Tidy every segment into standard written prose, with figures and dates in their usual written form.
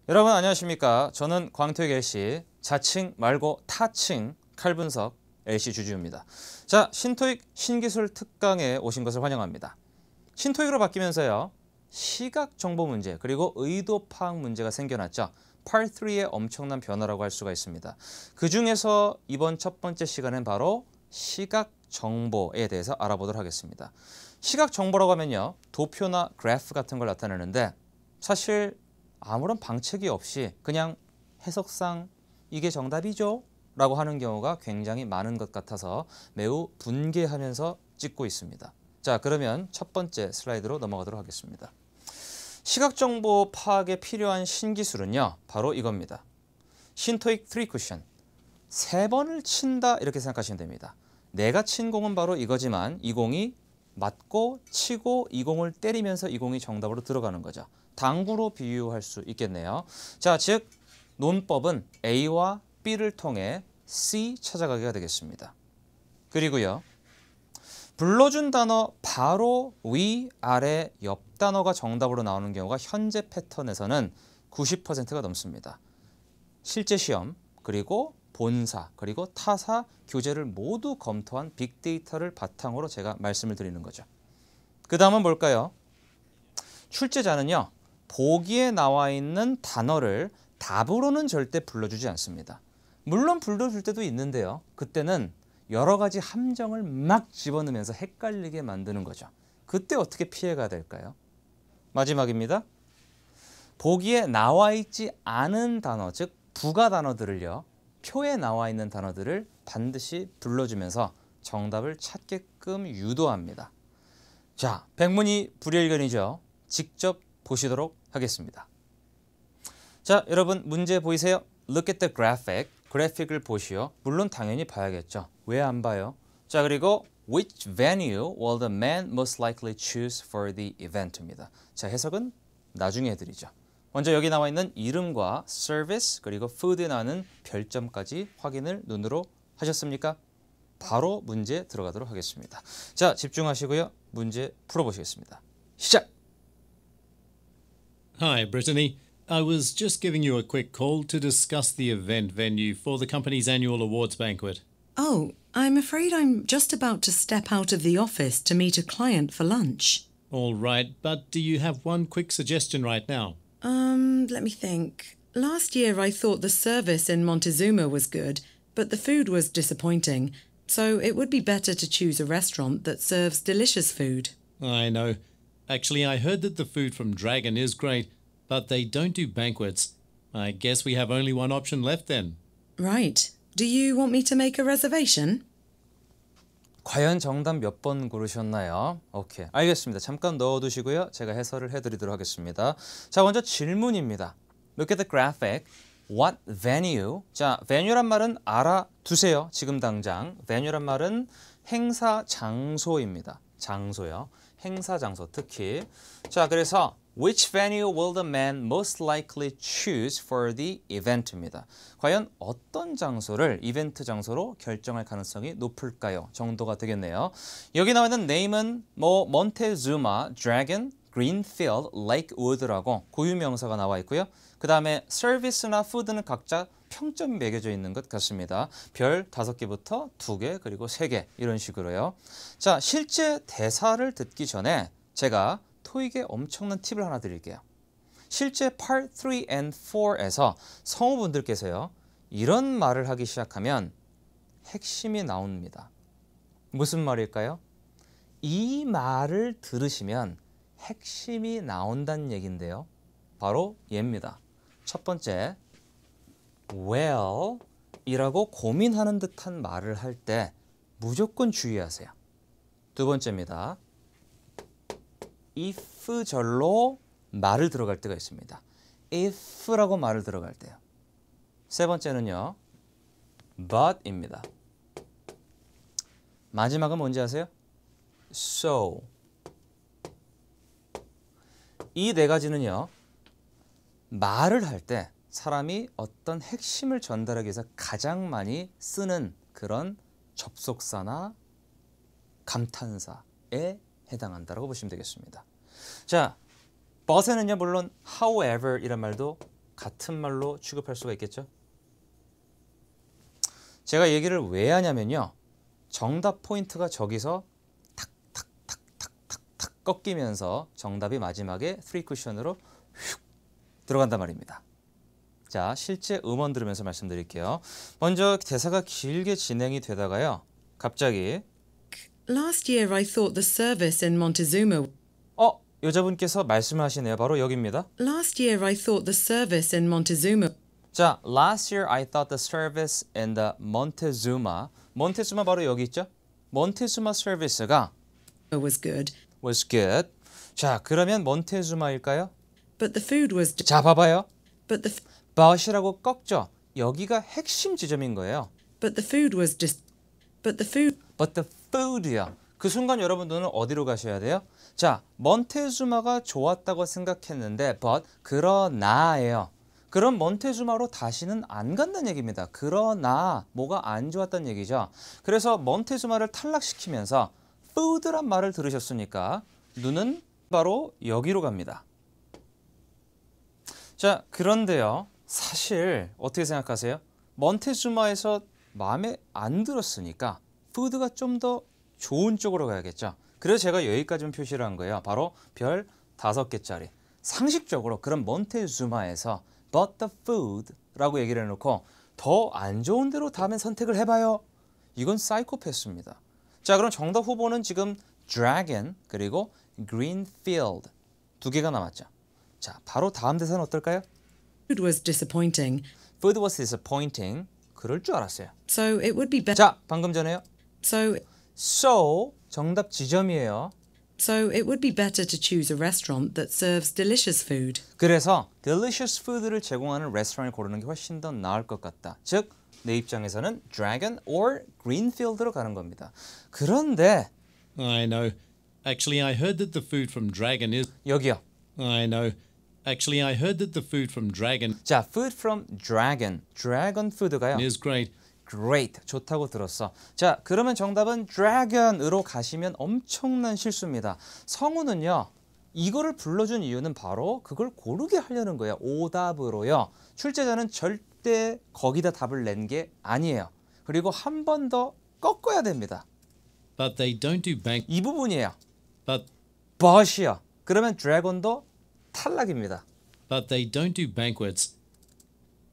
여러분 안녕하십니까? 저는 광택 LC 자칭 말고 타칭 칼분석 LC 주주입니다. 자, 신토익 신기술 특강에 오신 것을 환영합니다. 신토익으로 바뀌면서요. 시각 정보 문제 그리고 의도 파악 문제가 생겨났죠. Part 3의 엄청난 변화라고 할 수가 있습니다. 그 중에서 이번 첫 번째 시간은 바로 시각 정보에 대해서 알아보도록 하겠습니다. 시각 정보라고 하면요. 도표나 그래프 같은 걸 나타내는데 사실 아무런 방책이 없이 그냥 해석상 이게 정답이죠? 라고 하는 경우가 굉장히 많은 것 같아서 매우 분개하면서 찍고 있습니다. 자, 그러면 첫 번째 슬라이드로 넘어가도록 하겠습니다. 시각정보 파악에 필요한 신기술은요. 바로 이겁니다. 신토익 3 쿠션. 3번을 친다 이렇게 생각하시면 됩니다. 내가 친 공은 바로 이거지만 이 공이 맞고 치고 이 공을 때리면서 이 공이 정답으로 들어가는 거죠. 당구로 비유할 수 있겠네요. 자, 즉 논법은 A와 B를 통해 C 찾아가기가 되겠습니다. 그리고요. 불러준 단어 바로 위, 아래, 옆 단어가 정답으로 나오는 경우가 현재 패턴에서는 90%가 넘습니다. 실제 시험, 그리고 본사, 그리고 타사, 교재를 모두 검토한 빅데이터를 바탕으로 제가 말씀을 드리는 거죠. 그 다음은 뭘까요? 출제자는요. 보기에 나와 있는 단어를 답으로는 절대 불러주지 않습니다. 물론 불러줄 때도 있는데요. 그때는 여러 가지 함정을 막 집어넣으면서 헷갈리게 만드는 거죠. 그때 어떻게 피해가 될까요? 마지막입니다. 보기에 나와 있지 않은 단어, 즉 부가 단어들을요. 표에 나와 있는 단어들을 반드시 불러주면서 정답을 찾게끔 유도합니다. 자, 백문이 불여일견이죠. 직접 보시도록 하겠습니다. 자, 여러분 문제 보이세요? Look at the graphic. 그래픽을 보시오. 물론 당연히 봐야겠죠. 왜 안 봐요? 자, 그리고 Which venue will the man most likely choose for the event입니다. 자, 해석은 나중에 해드리죠. 먼저 여기 나와 있는 이름과 service 그리고 food에 나오는 별점까지 확인을 눈으로 하셨습니까? 바로 문제 들어가도록 하겠습니다. 자, 집중하시고요. 문제 풀어보시겠습니다. 시작! Hi, Brittany. I was just giving you a quick call to discuss the event venue for the company's annual awards banquet. Oh, I'm afraid I'm just about to step out of the office to meet a client for lunch. All right, but do you have one quick suggestion right now? Let me think. Last year I thought the service in Montezuma was good, but the food was disappointing, so it would be better to choose a restaurant that serves delicious food. I know. Actually, I heard that the food from Dragon is great, but they don't do banquets. I guess we have only one option left then. Right. Do you want me to make a reservation? 과연 정답 몇 번 고르셨나요? 오케이, 알겠습니다. 잠깐 넣어두시고요. 제가 해설을 해드리도록 하겠습니다. 자, 먼저 질문입니다. Look at the graphic. What venue? 자, venue란 말은 알아두세요. 지금 당장. venue란 말은 행사 장소입니다. 장소요. 행사 장소 특히. 자, 그래서 Which venue will the man most likely choose for the event입니다. 과연 어떤 장소를 이벤트 장소로 결정할 가능성이 높을까요? 정도가 되겠네요. 여기 나와 있는 name은 몬테주마, 드래곤, 그린필드, 레이크우드라고 고유명사가 나와 있고요. 그 다음에 서비스나 푸드는 각자 평점이 매겨져 있는 것 같습니다. 별 5개부터 2개 그리고 3개 이런 식으로요. 자, 실제 대사를 듣기 전에 제가 토익에 엄청난 팁을 하나 드릴게요. 실제 Part 3 and 4에서 성우분들께서요. 이런 말을 하기 시작하면 핵심이 나옵니다. 무슨 말일까요? 이 말을 들으시면 핵심이 나온다는 얘기인데요. 바로 얘입니다. 첫 번째, well 이라고 고민하는 듯한 말을 할 때 무조건 주의하세요. 두 번째입니다. if 절로 말을 들어갈 때가 있습니다. if라고 말을 들어갈 때요. 세 번째는요. but입니다. 마지막은 뭔지 아세요? so. 이 네 가지는요. 말을 할 때 사람이 어떤 핵심을 전달하기 위해서 가장 많이 쓰는 그런 접속사나 감탄사에 해당한다고 보시면 되겠습니다. 자, but에는요 물론 however 이란 말도 같은 말로 취급할 수가 있겠죠? 제가 얘기를 왜 하냐면요. 정답 포인트가 저기서 탁탁탁탁탁탁 꺾이면서 정답이 마지막에 3쿠션으로 휙 들어간단 말입니다. 자, 실제 음원 들으면서 말씀드릴게요. 먼저 대사가 길게 진행이 되다가요. 갑자기 Last year I thought the service in Montezuma. 여자분께서 말씀하시네요. 바로 여기입니다. Last year I thought the service in Montezuma 자, last year I thought the service in the Montezuma. 몬테즈마 바로 여기 있죠? 몬테즈마 서비스가 was good, was good. 자, 그러면 몬테즈마일까요? but the food was. 자, 봐봐요. But the but이라고 꺾죠. 여기가 핵심 지점인 거예요. but the food was just. But the food. But the food야. 그 순간 여러분들은 어디로 가셔야 돼요? 자, 몬테즈마가 좋았다고 생각했는데 but 그러나예요. 그럼 몬테즈마로 다시는 안 간다는 얘기입니다. 그러나 뭐가 안 좋았다는 얘기죠. 그래서 몬테즈마를 탈락시키면서 food란 말을 들으셨으니까 눈은 바로 여기로 갑니다. 자, 그런데요. 사실 어떻게 생각하세요? 몬테즈마에서 마음에 안 들었으니까 푸드가 좀 더 좋은 쪽으로 가야겠죠. 그래서 제가 여기까지 표시를 한 거예요. 바로 별 5개짜리. 상식적으로 그럼 몬테즈마에서 but the food 라고 얘기를 해놓고 더 안 좋은 대로 다음에 선택을 해봐요. 이건 사이코패스입니다. 자, 그럼 정답 후보는 지금 dragon 그리고 greenfield 2개가 남았죠. 자, 바로 다음 대사는 어떨까요? Food was disappointing, Food was disappointing. 그럴 줄 알았어요. so it would be better. 자, 방금 전에요. So 정답 지점이에요. it would be better to choose a restaurant that serves delicious food. 그래서 delicious food를 제공하는 레스토랑을 고르는 게 훨씬 더 나을 것 같다. 즉, 내 입장에서는 dragon or greenfield로 가는 겁니다. 그런데 I know. Actually, I heard that the food from Dragon is. 여기요. I know. Actually, I heard that the food from Dragon 자, food from dragon. dragon food가요. is great. great. 좋다고 들었어. 자, 그러면 정답은 dragon으로 가시면 엄청난 실수입니다. 성우는요. 이거를 불러준 이유는 바로 그걸 고르게 하려는 거예요. 오답으로요. 출제자는 절대 거기다 답을 낸 게 아니에요. 그리고 한 번 더 꺾어야 됩니다. But they don't do bank. 이 부분이에요. But but이요. 그러면 dragon도 탈락입니다. but they don't do banquets.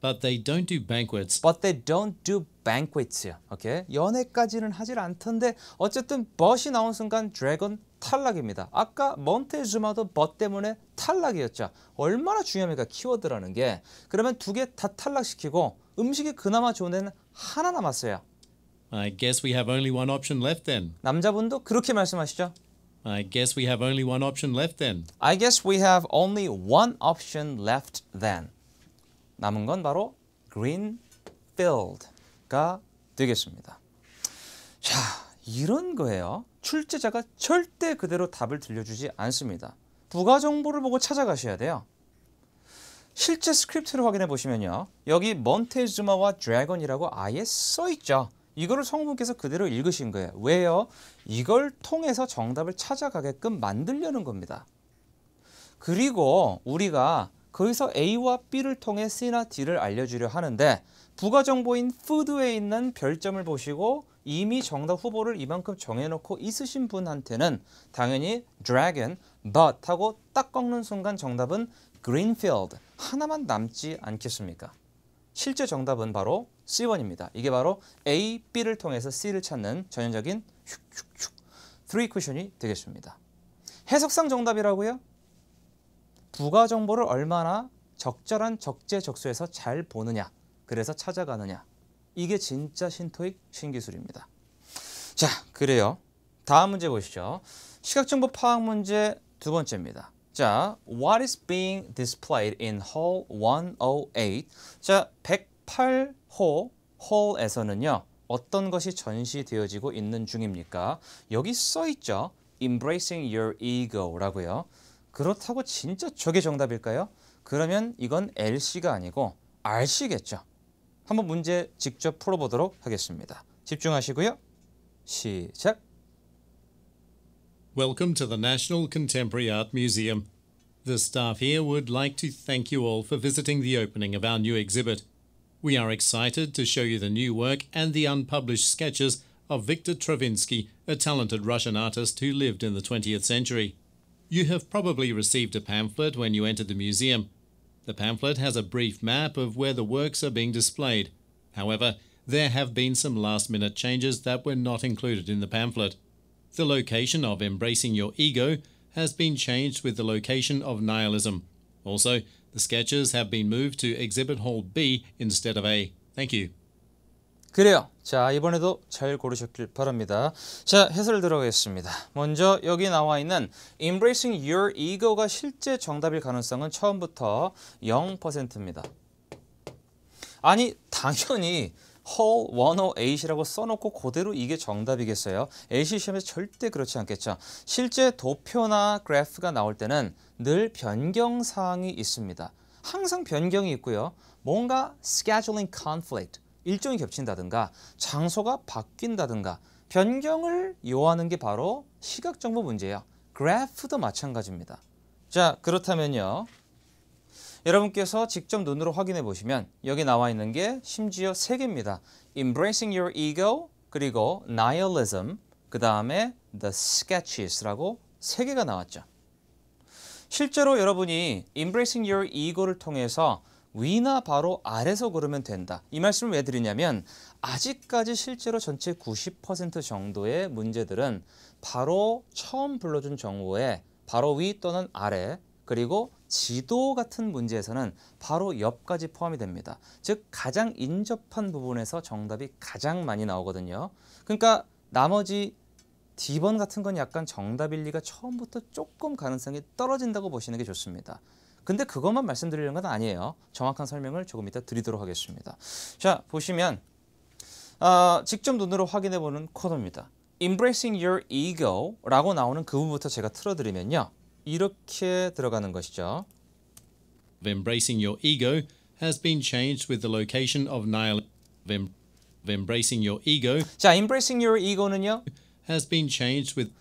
But they don't do banquets. But they don't do banquets요. 오케이? 연애까지는 하질 않던데 어쨌든 but이 나온 순간 dragon 탈락입니다. 아까 몬테즈마도 but 때문에 탈락이었죠. 얼마나 중요합니까? 키워드라는 게. 그러면 2개 다 탈락시키고 음식이 그나마 좋은 데는 하나 남았어요. I guess we have only one option left then. 남자분도 그렇게 말씀하시죠. I guess we have only one option left then. I guess we have only one option left then. 남은 건 바로 greenfield가 되겠습니다. 자, 이런 거예요. 출제자가 절대 그대로 답을 들려주지 않습니다. 부가 정보를 보고 찾아가셔야 돼요. 실제 스크립트를 확인해 보시면요. 여기 몬테즈마와 드래곤이라고 아예 써 있죠. 이거를 성우분께서 그대로 읽으신 거예요. 왜요? 이걸 통해서 정답을 찾아가게끔 만들려는 겁니다. 그리고 우리가 거기서 A와 B를 통해 C나 D를 알려주려 하는데 부가 정보인 food에 있는 별점을 보시고 이미 정답 후보를 이만큼 정해놓고 있으신 분한테는 당연히 dragon, but 하고 딱 꺾는 순간 정답은 greenfield 하나만 남지 않겠습니까? 실제 정답은 바로 C1입니다. 이게 바로 A, B를 통해서 C를 찾는 전형적인 슉슉슉 3쿠션이 되겠습니다. 해석상 정답이라고요? 부가 정보를 얼마나 적절한 적재적소에서 잘 보느냐, 그래서 찾아가느냐. 이게 진짜 신토익 신기술입니다. 자, 그래요. 다음 문제 보시죠. 시각정보 파악 문제 2번째입니다. 자, what is being displayed in hall 108? 자, 108호 홀에서는요. 어떤 것이 전시되어지고 있는 중입니까? 여기 써 있죠. Embracing your ego라고요. 그렇다고 진짜 저게 정답일까요? 그러면 이건 LC가 아니고 RC겠죠. 한번 문제 직접 풀어보도록 하겠습니다. 집중하시고요. 시작. Welcome to the National Contemporary Art Museum. The staff here would like to thank you all for visiting the opening of our new exhibit. We are excited to show you the new work and the unpublished sketches of Viktor Stravinsky, a talented Russian artist who lived in the 20th century. You have probably received a pamphlet when you entered the museum. The pamphlet has a brief map of where the works are being displayed. However, there have been some last-minute changes that were not included in the pamphlet. The location of Embracing Your Ego has been changed with the location of Nihilism. Also, the sketches have been moved to Exhibit Hall B instead of A. Thank you. 그래요. 자, 이번에도 잘 고르셨길 바랍니다. 자, 해설 들어가겠습니다. 먼저 여기 나와 있는 Embracing Your Ego가 실제 정답일 가능성은 처음부터 0%입니다. 아니, 당연히 Hall 108이라고 써놓고 그대로 이게 정답이겠어요? LC 시험에서 절대 그렇지 않겠죠. 실제 도표나 그래프가 나올 때는 늘 변경사항이 있습니다. 항상 변경이 있고요. 뭔가 scheduling conflict, 일정이 겹친다든가 장소가 바뀐다든가 변경을 요하는 게 바로 시각정보 문제예요. 그래프도 마찬가지입니다. 자, 그렇다면요. 여러분께서 직접 눈으로 확인해 보시면 여기 나와 있는 게 심지어 3개입니다. Embracing Your Ego, 그리고 Nihilism, 그 다음에 The Sketches라고 3개가 나왔죠. 실제로 여러분이 Embracing Your Ego를 통해서 위나 바로 아래서 고르면 된다. 이 말씀을 왜 드리냐면 아직까지 실제로 전체 90% 정도의 문제들은 바로 처음 불러준 정보에 바로 위 또는 아래, 그리고 지도 같은 문제에서는 바로 옆까지 포함이 됩니다. 즉 가장 인접한 부분에서 정답이 가장 많이 나오거든요. 그러니까 나머지 D번 같은 건 약간 정답일 리가 처음부터 조금 가능성이 떨어진다고 보시는 게 좋습니다. 근데 그것만 말씀드리는 건 아니에요. 정확한 설명을 조금 이따 드리도록 하겠습니다. 자, 보시면 직접 눈으로 확인해보는 코드입니다. Embracing Your Ego라고 나오는 그 부분부터 제가 틀어드리면요. 이렇게 들어가는 것이죠. Embracing Your Ego has been changed with the location of Nihilism. Embracing Your Ego 자, Embracing Your Ego는요. has been changed with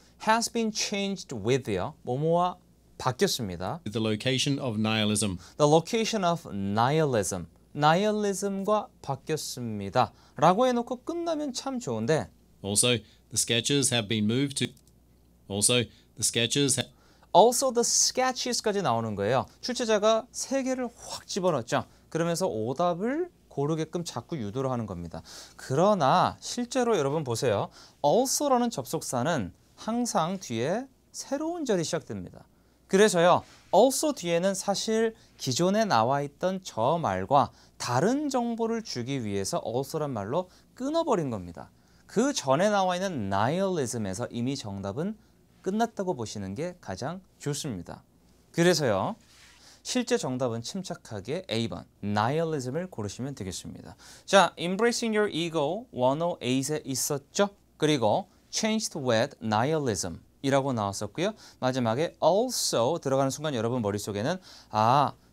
with요. 뭐뭐와 바뀌었습니다. the location of Nihilism. The location of nihilism. nihilism과 바뀌었습니다. 라고 해놓고 끝나면 참 좋은데 Also, the sketches have been moved to. Also, the sketches. Also the sketches까지 나오는 거예요. 출제자가 3개를 확 집어넣었죠. 그러면서 오답을 고르게끔 자꾸 유도를 하는 겁니다. 그러나 실제로 여러분 보세요. also라는 접속사는 항상 뒤에 새로운 절이 시작됩니다. 그래서요. also 뒤에는 사실 기존에 나와 있던 저 말과 다른 정보를 주기 위해서 also란 말로 끊어버린 겁니다. 그 전에 나와 있는 nihilism에서 이미 정답은 끝났다고 보시는 게 가장 좋습니다. 그래서요. 실제 정답은 침착하게 A번 nihilism을 고르시면 되겠습니다. 자, Embracing Your Ego 108에 있었죠? 그리고 Changed with Nihilism 이라고 나왔었고요. 마지막에 also 들어가는 순간 여러분 머릿속에는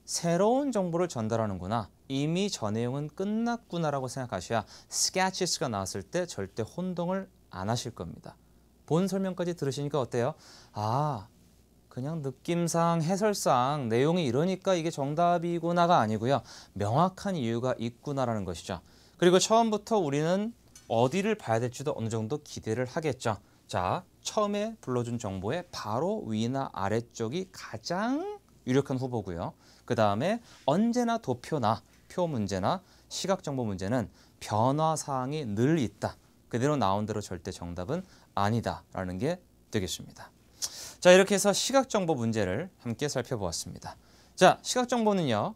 새로운 정보를 전달하는구나. 이미 저 내용은 끝났구나 라고 생각하셔야 sketches가 나왔을 때 절대 혼동을 안 하실 겁니다. 본 설명까지 들으시니까 어때요? 그냥 느낌상 해설상 내용이 이러니까 이게 정답이구나가 아니고요. 명확한 이유가 있구나라는 것이죠. 그리고 처음부터 우리는 어디를 봐야 될지도 어느 정도 기대를 하겠죠. 자, 처음에 불러준 정보의 바로 위나 아래쪽이 가장 유력한 후보고요. 그 다음에 언제나 도표나 표 문제나 시각정보 문제는 변화사항이 늘 있다. 그대로 나온 대로 절대 정답은 아니다라는 게 되겠습니다. 자, 이렇게 해서 시각정보 문제를 함께 살펴보았습니다. 자, 시각정보는요.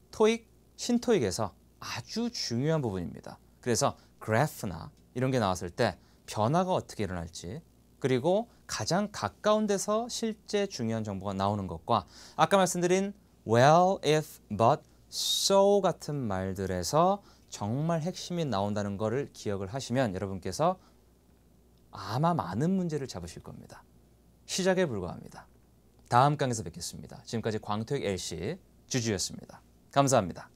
토익, 신토익에서 아주 중요한 부분입니다. 그래서 그래프나 이런 게 나왔을 때 변화가 어떻게 일어날지, 그리고 가장 가까운 데서 실제 중요한 정보가 나오는 것과 아까 말씀드린 well, if, but, so 같은 말들에서 정말 핵심이 나온다는 것을 기억을 하시면 여러분께서 아마 많은 문제를 잡으실 겁니다. 시작에 불과합니다. 다음 강에서 뵙겠습니다. 지금까지 광토익 LC 주주였습니다. 감사합니다.